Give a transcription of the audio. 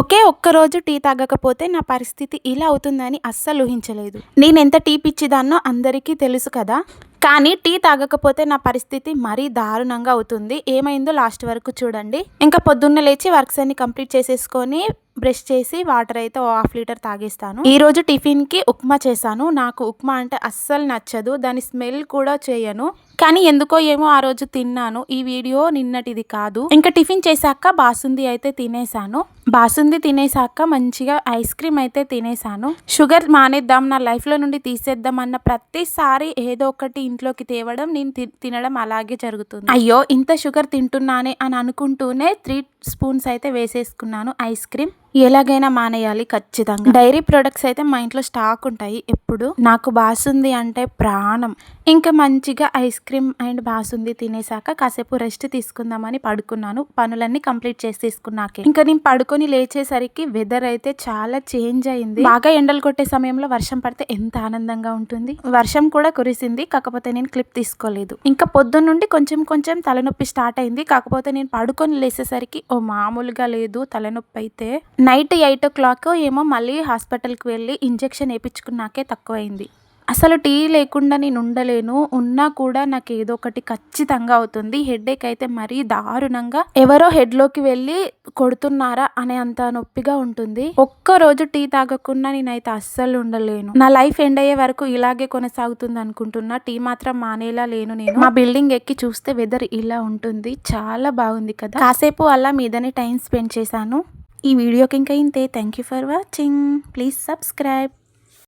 ఒకే ఒక్క రోజు టీ తాగకపోతే నా పరిస్థితి ఇలా అవుతుందని అస్సలు ఊహించలేదు. నేనెంత టీ పిచ్చిదాన్నో అందరికీ తెలుసు కదా! కానీ టీ తాగకపోతే నా పరిస్థితి మరీ దారుణంగా అవుతుంది. ఏమైందో లాస్ట్ వరకు చూడండి. ఇంకా పొద్దున్నే లేచి వర్క్స్ అన్ని కంప్లీట్ చేసేసుకొని బ్రష్ చేసి వాటర్ అయితే ఓ హాఫ్ లీటర్ తాగేస్తాను. ఈరోజు టిఫిన్‌కి ఉప్మా చేశాను. నాకు ఉప్మా అంటే అస్సలు నచ్చదు. దాని స్మెల్ కూడా చేయను. కానీ ఎందుకో ఏమో ఆ రోజు తిన్నాను. ఈ వీడియో నిన్నటిది కాదు. ఇంకా టిఫిన్ చేశాక బాసుంది అయితే తినేసాను. బాసుంది తినేసాక మంచిగా ఐస్ క్రీమ్ అయితే తినేసాను. షుగర్ మానేద్దాం, నా లైఫ్‌లో నుండి తీసేద్దాం అన్న ప్రతిసారి ఏదో ఒకటి ఇంట్లోకి తేవడం, నేను తినడం అలాగే జరుగుతుంది. అయ్యో ఇంత షుగర్ తింటున్నానే అని అనుకుంటూనే 3 స్పూన్స్ అయితే వేసేసుకున్నాను ఐస్ క్రీమ్. ఎలాగైనా మానేయాలి ఖచ్చితంగా. డైరీ ప్రొడక్ట్స్ అయితే మా ఇంట్లో స్టాక్ ఉంటాయి ఎప్పుడు. నాకు బాసుంది అంటే ప్రాణం. ఇంకా మంచిగా ఐస్ క్రీమ్ అండ్ బాసుంది తినేసాక కాసేపు రెస్ట్ తీసుకుందామని పడుకున్నాను. పనులన్నీ కంప్లీట్ చేసి తీసుకున్నాకే ఇంకా నేను పడుకొని లేచేసరికి వెదర్ అయితే చాలా చేంజ్ అయింది. బాగా ఎండలు కొట్టే సమయంలో వర్షం పడితే ఎంత ఆనందంగా ఉంటుంది. వర్షం కూడా కురిసింది, కాకపోతే నేను క్లిప్ తీసుకోలేదు. ఇంకా పొద్దున్న నుండి కొంచెం కొంచెం తలనొప్పి స్టార్ట్ అయింది. కాకపోతే నేను పడుకొని లేసేసరికి ఓ మామూలుగా లేదు తలనొప్పి అయితే. నైట్ 8 o'clock ఏమో మళ్ళీ హాస్పిటల్కి వెళ్ళి ఇంజెక్షన్ వేయించుకున్నాకే తక్కువైంది. అసలు టీ లేకుండా నేను ఉండలేను. ఉన్నా కూడా నాకు ఏదో ఒకటి ఖచ్చితంగా అవుతుంది. హెడేక్ అయితే మరీ దారుణంగా ఎవరో హెడ్లోకి వెళ్ళి కొడుతున్నారా అనే అంత నొప్పిగా ఉంటుంది. ఒక్కరోజు టీ తాగకుండా నేనైతే అస్సలు ఉండలేను. నా లైఫ్ ఎండ్ అయ్యే వరకు ఇలాగే కొనసాగుతుంది అనుకుంటున్నా. టీ మాత్రం మానేలా లేను నేను. మా బిల్డింగ్ ఎక్కి చూస్తే వెదర్ ఇలా ఉంటుంది. చాలా బాగుంది కదా. కాసేపు అలా మీదనే టైం స్పెండ్ చేశాను. ఈ వీడియోకి ఇంకా ఇంతే. Thank you for watching. Please subscribe.